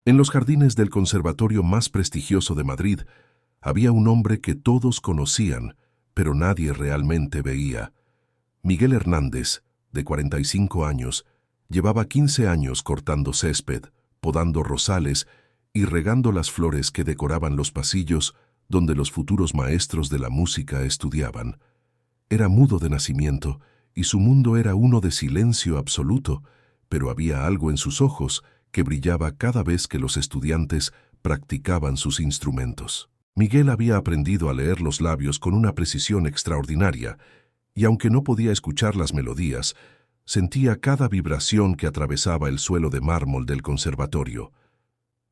En los jardines del conservatorio más prestigioso de Madrid había un hombre que todos conocían, pero nadie realmente veía. Miguel Hernández, de 45 años, llevaba 15 años cortando césped, podando rosales y regando las flores que decoraban los pasillos donde los futuros maestros de la música estudiaban. Era mudo de nacimiento y su mundo era uno de silencio absoluto, pero había algo en sus ojos que brillaba cada vez que los estudiantes practicaban sus instrumentos. Miguel había aprendido a leer los labios con una precisión extraordinaria, y aunque no podía escuchar las melodías, sentía cada vibración que atravesaba el suelo de mármol del conservatorio.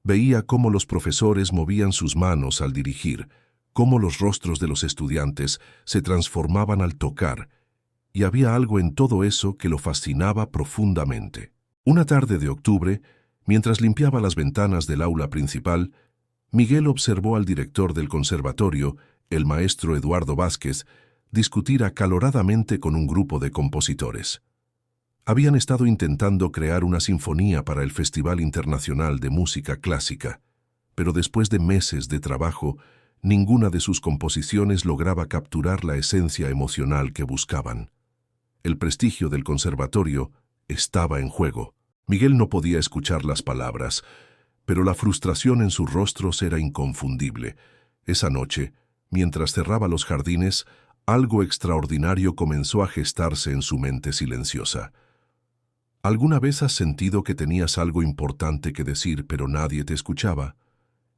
Veía cómo los profesores movían sus manos al dirigir, cómo los rostros de los estudiantes se transformaban al tocar, y había algo en todo eso que lo fascinaba profundamente. Una tarde de octubre, mientras limpiaba las ventanas del aula principal, Miguel observó al director del conservatorio, el maestro Eduardo Vázquez, discutir acaloradamente con un grupo de compositores. Habían estado intentando crear una sinfonía para el Festival Internacional de Música Clásica, pero después de meses de trabajo, ninguna de sus composiciones lograba capturar la esencia emocional que buscaban. El prestigio del conservatorio estaba en juego. Miguel no podía escuchar las palabras, pero la frustración en sus rostros era inconfundible. Esa noche, mientras cerraba los jardines, algo extraordinario comenzó a gestarse en su mente silenciosa. ¿Alguna vez has sentido que tenías algo importante que decir pero nadie te escuchaba?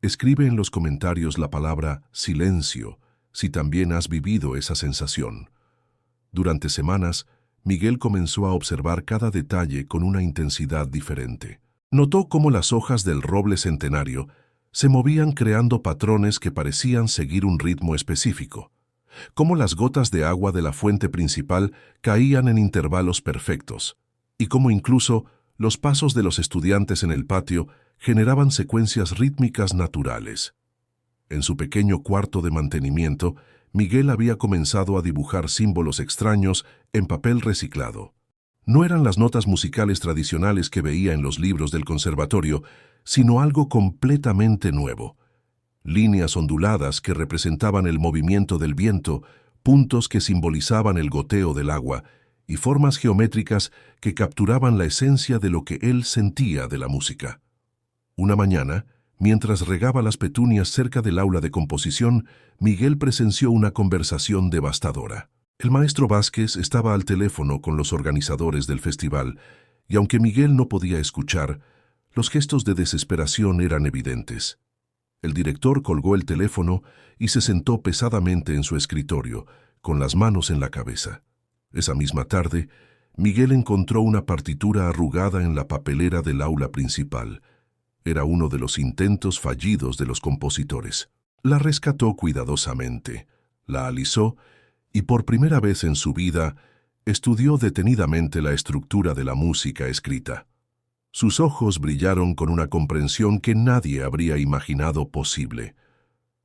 Escribe en los comentarios la palabra silencio si también has vivido esa sensación. Durante semanas, Miguel comenzó a observar cada detalle con una intensidad diferente. Notó cómo las hojas del roble centenario se movían creando patrones que parecían seguir un ritmo específico, cómo las gotas de agua de la fuente principal caían en intervalos perfectos, y cómo incluso los pasos de los estudiantes en el patio generaban secuencias rítmicas naturales. En su pequeño cuarto de mantenimiento, Miguel había comenzado a dibujar símbolos extraños en papel reciclado. No eran las notas musicales tradicionales que veía en los libros del conservatorio, sino algo completamente nuevo. Líneas onduladas que representaban el movimiento del viento, puntos que simbolizaban el goteo del agua, y formas geométricas que capturaban la esencia de lo que él sentía de la música. Una mañana, mientras regaba las petunias cerca del aula de composición, Miguel presenció una conversación devastadora. El maestro Vázquez estaba al teléfono con los organizadores del festival, y aunque Miguel no podía escuchar, los gestos de desesperación eran evidentes. El director colgó el teléfono y se sentó pesadamente en su escritorio, con las manos en la cabeza. Esa misma tarde, Miguel encontró una partitura arrugada en la papelera del aula principal. Era uno de los intentos fallidos de los compositores. La rescató cuidadosamente, la alisó y por primera vez en su vida estudió detenidamente la estructura de la música escrita. Sus ojos brillaron con una comprensión que nadie habría imaginado posible.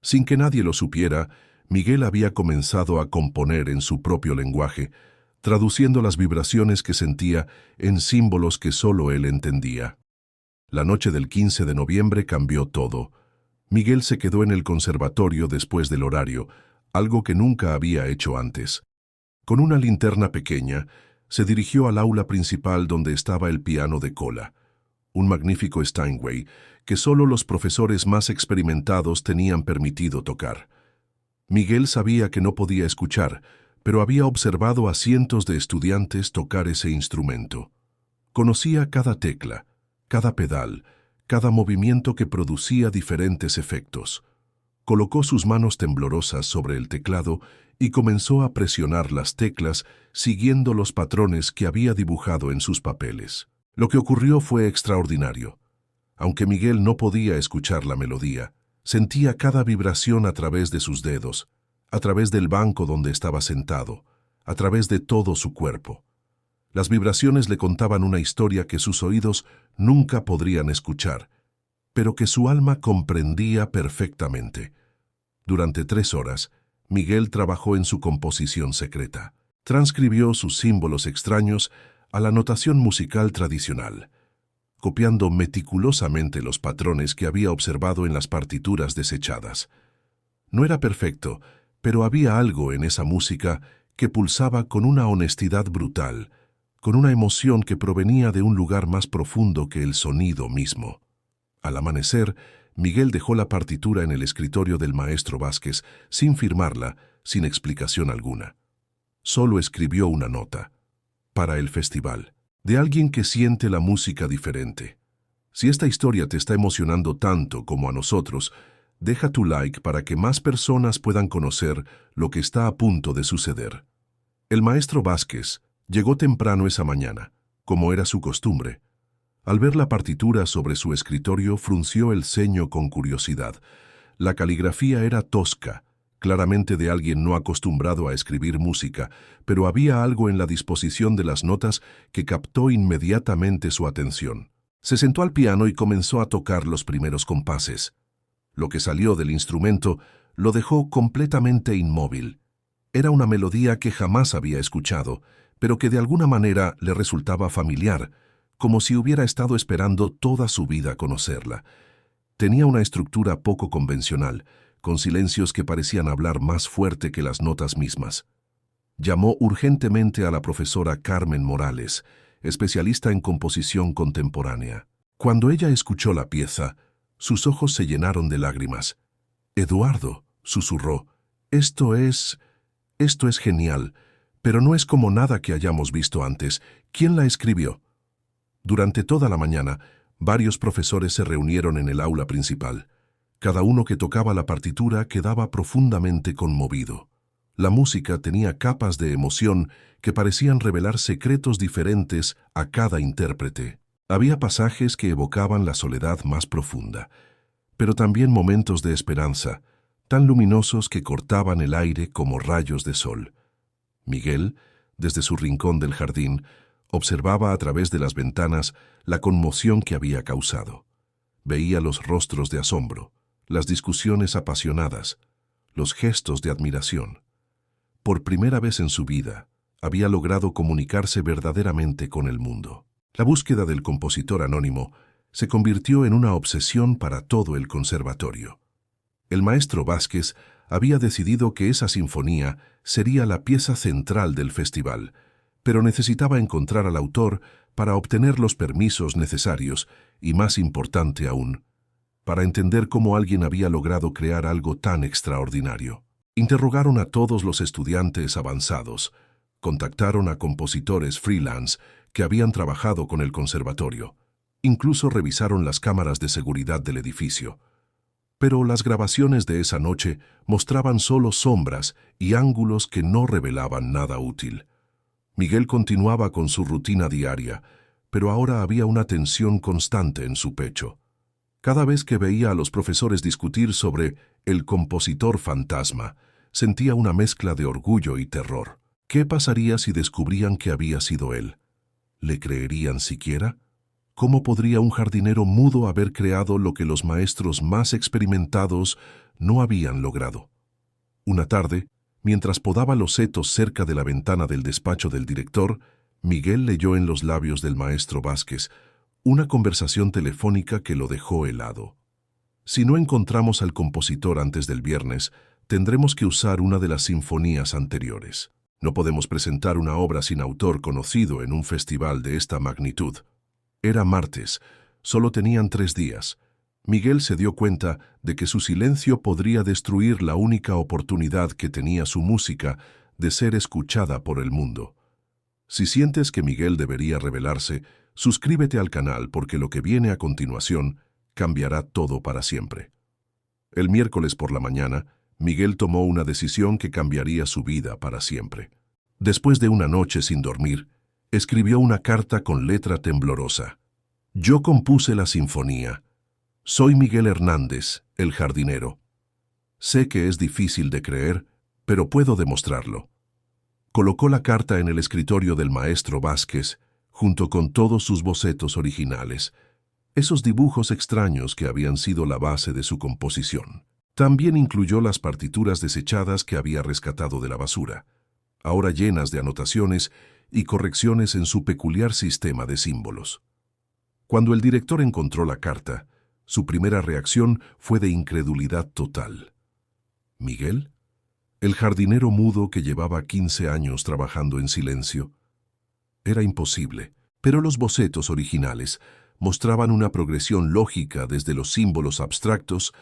Sin que nadie lo supiera, Miguel había comenzado a componer en su propio lenguaje, traduciendo las vibraciones que sentía en símbolos que solo él entendía. La noche del 15 de noviembre cambió todo. Miguel se quedó en el conservatorio después del horario, algo que nunca había hecho antes. Con una linterna pequeña, se dirigió al aula principal donde estaba el piano de cola, un magnífico Steinway que solo los profesores más experimentados tenían permitido tocar. Miguel sabía que no podía escuchar, pero había observado a cientos de estudiantes tocar ese instrumento. Conocía cada tecla, cada pedal, cada movimiento que producía diferentes efectos. Colocó sus manos temblorosas sobre el teclado y comenzó a presionar las teclas siguiendo los patrones que había dibujado en sus papeles. Lo que ocurrió fue extraordinario. Aunque Miguel no podía escuchar la melodía, sentía cada vibración a través de sus dedos, a través del banco donde estaba sentado, a través de todo su cuerpo. Las vibraciones le contaban una historia que sus oídos nunca podrían escuchar, pero que su alma comprendía perfectamente. Durante 3 horas, Miguel trabajó en su composición secreta. Transcribió sus símbolos extraños a la notación musical tradicional. copiando meticulosamente los patrones que había observado en las partituras desechadas. No era perfecto, pero había algo en esa música que pulsaba con una honestidad brutal, con una emoción que provenía de un lugar más profundo que el sonido mismo. Al amanecer, Miguel dejó la partitura en el escritorio del maestro Vázquez, sin firmarla, sin explicación alguna. Solo escribió una nota. Para el festival. De alguien que siente la música diferente. Si esta historia te está emocionando tanto como a nosotros, deja tu like para que más personas puedan conocer lo que está a punto de suceder. El maestro Vázquez llegó temprano esa mañana, como era su costumbre. Al ver la partitura sobre su escritorio, frunció el ceño con curiosidad. La caligrafía era tosca, claramente de alguien no acostumbrado a escribir música, pero había algo en la disposición de las notas que captó inmediatamente su atención. Se sentó al piano y comenzó a tocar los primeros compases. Lo que salió del instrumento lo dejó completamente inmóvil. Era una melodía que jamás había escuchado, pero que de alguna manera le resultaba familiar, como si hubiera estado esperando toda su vida conocerla. Tenía una estructura poco convencional, con silencios que parecían hablar más fuerte que las notas mismas. Llamó urgentemente a la profesora Carmen Morales, especialista en composición contemporánea. Cuando ella escuchó la pieza, sus ojos se llenaron de lágrimas. «Eduardo», susurró, esto es genial, pero no es como nada que hayamos visto antes. ¿Quién la escribió?» Durante toda la mañana, varios profesores se reunieron en el aula principal. Cada uno que tocaba la partitura quedaba profundamente conmovido. La música tenía capas de emoción que parecían revelar secretos diferentes a cada intérprete. Había pasajes que evocaban la soledad más profunda, pero también momentos de esperanza, tan luminosos que cortaban el aire como rayos de sol. Miguel, desde su rincón del jardín, observaba a través de las ventanas la conmoción que había causado. Veía los rostros de asombro, las discusiones apasionadas, los gestos de admiración. Por primera vez en su vida, había logrado comunicarse verdaderamente con el mundo. La búsqueda del compositor anónimo se convirtió en una obsesión para todo el conservatorio. El maestro Vázquez había decidido que esa sinfonía sería la pieza central del festival, pero necesitaba encontrar al autor para obtener los permisos necesarios y, más importante aún, para entender cómo alguien había logrado crear algo tan extraordinario. Interrogaron a todos los estudiantes avanzados, contactaron a compositores freelance que habían trabajado con el conservatorio, incluso revisaron las cámaras de seguridad del edificio. Pero las grabaciones de esa noche mostraban solo sombras y ángulos que no revelaban nada útil. Miguel continuaba con su rutina diaria, pero ahora había una tensión constante en su pecho. Cada vez que veía a los profesores discutir sobre el compositor fantasma, sentía una mezcla de orgullo y terror. ¿Qué pasaría si descubrían que había sido él? ¿Le creerían siquiera? ¿Cómo podría un jardinero mudo haber creado lo que los maestros más experimentados no habían logrado? Una tarde, mientras podaba los setos cerca de la ventana del despacho del director, Miguel leyó en los labios del maestro Vázquez una conversación telefónica que lo dejó helado. Si no encontramos al compositor antes del viernes, tendremos que usar una de las sinfonías anteriores. No podemos presentar una obra sin autor conocido en un festival de esta magnitud. Era martes, solo tenían 3 días. Miguel se dio cuenta de que su silencio podría destruir la única oportunidad que tenía su música de ser escuchada por el mundo. Si sientes que Miguel debería revelarse, suscríbete al canal porque lo que viene a continuación cambiará todo para siempre. El miércoles por la mañana, Miguel tomó una decisión que cambiaría su vida para siempre. Después de una noche sin dormir, escribió una carta con letra temblorosa. Yo compuse la sinfonía. Soy Miguel Hernández, el jardinero. Sé que es difícil de creer, pero puedo demostrarlo. Colocó la carta en el escritorio del maestro Vázquez, junto con todos sus bocetos originales, esos dibujos extraños que habían sido la base de su composición. También incluyó las partituras desechadas que había rescatado de la basura, ahora llenas de anotaciones y correcciones en su peculiar sistema de símbolos. Cuando el director encontró la carta, su primera reacción fue de incredulidad total. ¿Miguel? El jardinero mudo que llevaba 15 años trabajando en silencio. Era imposible, pero los bocetos originales mostraban una progresión lógica desde los símbolos abstractos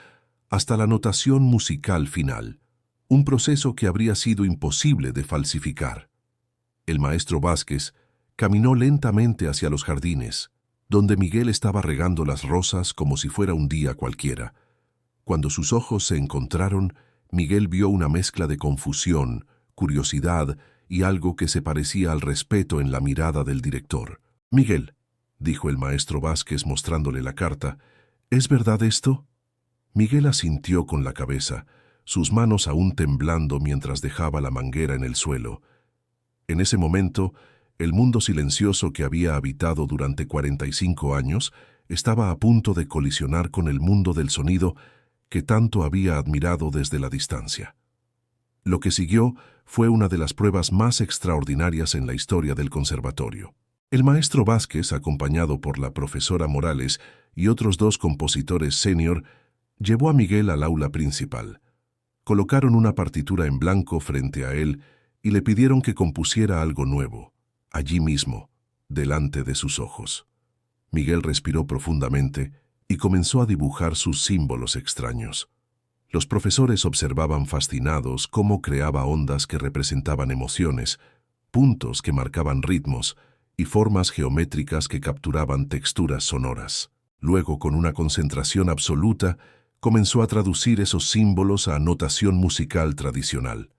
hasta la notación musical final, un proceso que habría sido imposible de falsificar. El maestro Vázquez caminó lentamente hacia los jardines, donde Miguel estaba regando las rosas como si fuera un día cualquiera. Cuando sus ojos se encontraron, Miguel vio una mezcla de confusión, curiosidad y algo que se parecía al respeto en la mirada del director. «Miguel», dijo el maestro Vázquez mostrándole la carta, «¿es verdad esto?» Miguel asintió con la cabeza, sus manos aún temblando mientras dejaba la manguera en el suelo. En ese momento, el mundo silencioso que había habitado durante 45 años estaba a punto de colisionar con el mundo del sonido que tanto había admirado desde la distancia. Lo que siguió fue una de las pruebas más extraordinarias en la historia del conservatorio. El maestro Vázquez, acompañado por la profesora Morales y otros 2 compositores senior, llevó a Miguel al aula principal. Colocaron una partitura en blanco frente a él y le pidieron que compusiera algo nuevo, allí mismo, delante de sus ojos. Miguel respiró profundamente y comenzó a dibujar sus símbolos extraños. Los profesores observaban fascinados cómo creaba ondas que representaban emociones, puntos que marcaban ritmos y formas geométricas que capturaban texturas sonoras. Luego, con una concentración absoluta, comenzó a traducir esos símbolos a notación musical tradicional.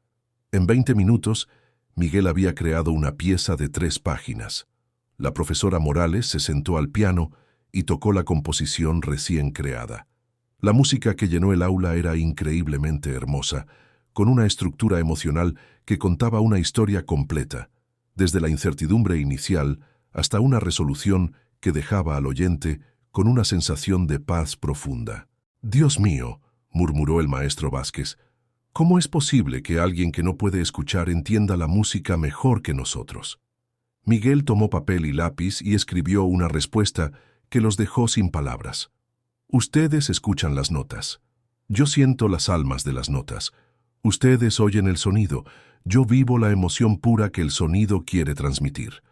En 20 minutos, Miguel había creado una pieza de 3 páginas. La profesora Morales se sentó al piano y tocó la composición recién creada. La música que llenó el aula era increíblemente hermosa, con una estructura emocional que contaba una historia completa, desde la incertidumbre inicial hasta una resolución que dejaba al oyente con una sensación de paz profunda. «Dios mío», murmuró el maestro Vázquez, «¿cómo es posible que alguien que no puede escuchar entienda la música mejor que nosotros?» Miguel tomó papel y lápiz y escribió una respuesta que los dejó sin palabras. «Ustedes escuchan las notas. Yo siento las almas de las notas. Ustedes oyen el sonido. Yo vivo la emoción pura que el sonido quiere transmitir».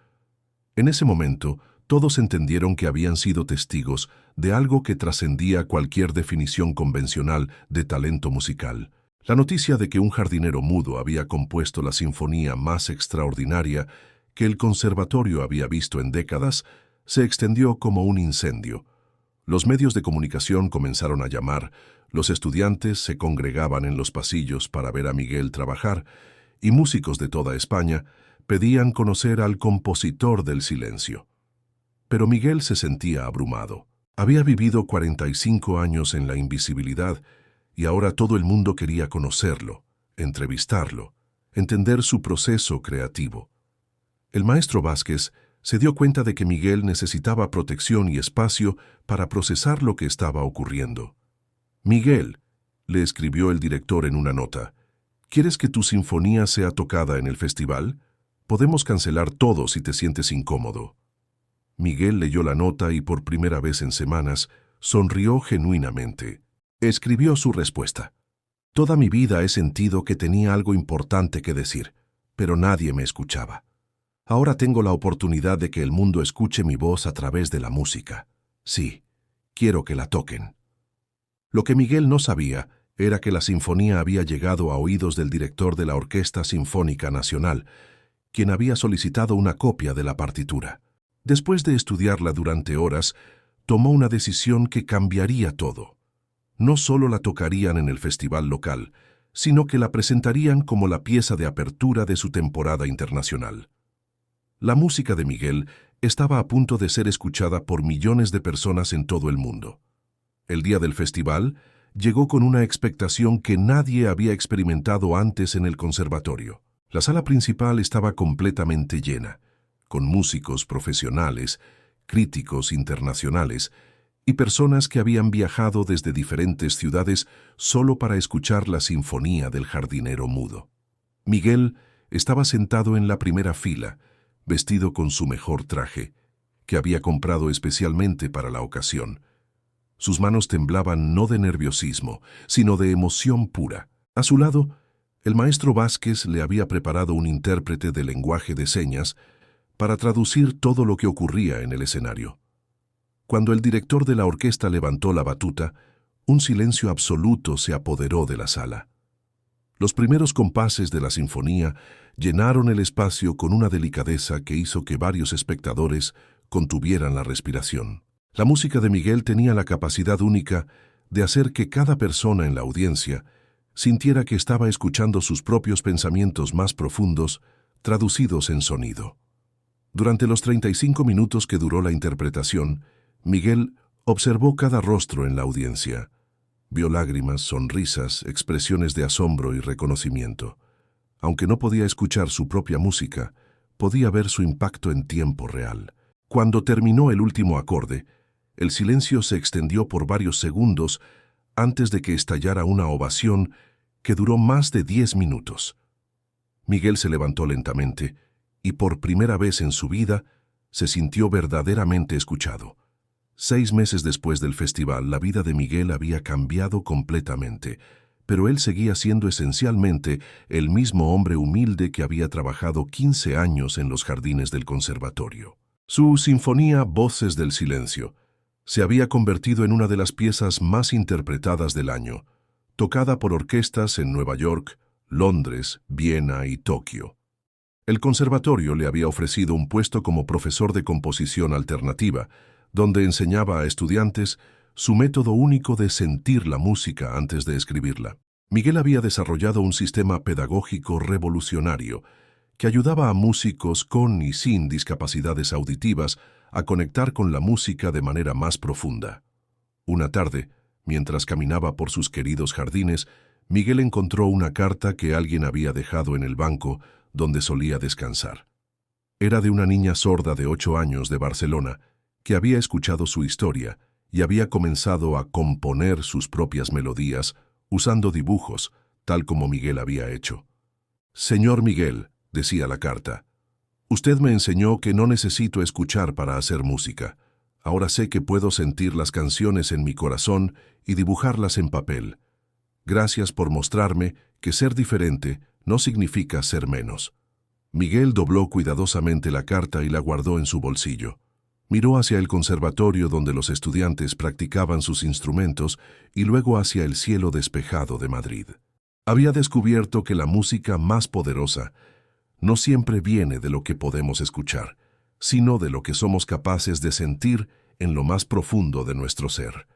En ese momento, todos entendieron que habían sido testigos de algo que trascendía cualquier definición convencional de talento musical. La noticia de que un jardinero mudo había compuesto la sinfonía más extraordinaria que el conservatorio había visto en décadas se extendió como un incendio. Los medios de comunicación comenzaron a llamar, los estudiantes se congregaban en los pasillos para ver a Miguel trabajar y músicos de toda España pedían conocer al compositor del silencio. Pero Miguel se sentía abrumado. Había vivido 45 años en la invisibilidad y ahora todo el mundo quería conocerlo, entrevistarlo, entender su proceso creativo. El maestro Vázquez se dio cuenta de que Miguel necesitaba protección y espacio para procesar lo que estaba ocurriendo. «Miguel», le escribió el director en una nota, «¿quieres que tu sinfonía sea tocada en el festival? Podemos cancelar todo si te sientes incómodo». Miguel leyó la nota y por primera vez en semanas sonrió genuinamente. Escribió su respuesta. «Toda mi vida he sentido que tenía algo importante que decir, pero nadie me escuchaba. Ahora tengo la oportunidad de que el mundo escuche mi voz a través de la música. Sí, quiero que la toquen». Lo que Miguel no sabía era que la sinfonía había llegado a oídos del director de la Orquesta Sinfónica Nacional, quien había solicitado una copia de la partitura. Después de estudiarla durante horas, tomó una decisión que cambiaría todo. No solo la tocarían en el festival local, sino que la presentarían como la pieza de apertura de su temporada internacional. La música de Miguel estaba a punto de ser escuchada por millones de personas en todo el mundo. El día del festival llegó con una expectación que nadie había experimentado antes en el conservatorio. La sala principal estaba completamente llena, con músicos profesionales, críticos internacionales y personas que habían viajado desde diferentes ciudades solo para escuchar la sinfonía del jardinero mudo. Miguel estaba sentado en la primera fila, vestido con su mejor traje, que había comprado especialmente para la ocasión. Sus manos temblaban no de nerviosismo, sino de emoción pura. A su lado, el maestro Vázquez le había preparado un intérprete de lenguaje de señas para traducir todo lo que ocurría en el escenario. Cuando el director de la orquesta levantó la batuta, un silencio absoluto se apoderó de la sala. Los primeros compases de la sinfonía llenaron el espacio con una delicadeza que hizo que varios espectadores contuvieran la respiración. La música de Miguel tenía la capacidad única de hacer que cada persona en la audiencia sintiera que estaba escuchando sus propios pensamientos más profundos, traducidos en sonido. Durante los 35 minutos que duró la interpretación, Miguel observó cada rostro en la audiencia. Vio lágrimas, sonrisas, expresiones de asombro y reconocimiento. Aunque no podía escuchar su propia música, podía ver su impacto en tiempo real. Cuando terminó el último acorde, el silencio se extendió por varios segundos antes de que estallara una ovación que duró más de 10 minutos. Miguel se levantó lentamente y por primera vez en su vida se sintió verdaderamente escuchado. 6 meses después del festival, la vida de Miguel había cambiado completamente, pero él seguía siendo esencialmente el mismo hombre humilde que había trabajado 15 años en los jardines del conservatorio. Su sinfonía Voces del Silencio se había convertido en una de las piezas más interpretadas del año, tocada por orquestas en Nueva York, Londres, Viena y Tokio. El conservatorio le había ofrecido un puesto como profesor de composición alternativa, donde enseñaba a estudiantes su método único de sentir la música antes de escribirla. Miguel había desarrollado un sistema pedagógico revolucionario que ayudaba a músicos con y sin discapacidades auditivas a conectar con la música de manera más profunda. Una tarde, mientras caminaba por sus queridos jardines, Miguel encontró una carta que alguien había dejado en el banco donde solía descansar. Era de una niña sorda de 8 años de Barcelona, que había escuchado su historia y había comenzado a componer sus propias melodías usando dibujos, tal como Miguel había hecho. «Señor Miguel», decía la carta, «usted me enseñó que no necesito escuchar para hacer música. Ahora sé que puedo sentir las canciones en mi corazón y dibujarlas en papel. Gracias por mostrarme que ser diferente no significa ser menos». Miguel dobló cuidadosamente la carta y la guardó en su bolsillo. Miró hacia el conservatorio donde los estudiantes practicaban sus instrumentos y luego hacia el cielo despejado de Madrid. Había descubierto que la música más poderosa no siempre viene de lo que podemos escuchar, sino de lo que somos capaces de sentir en lo más profundo de nuestro ser.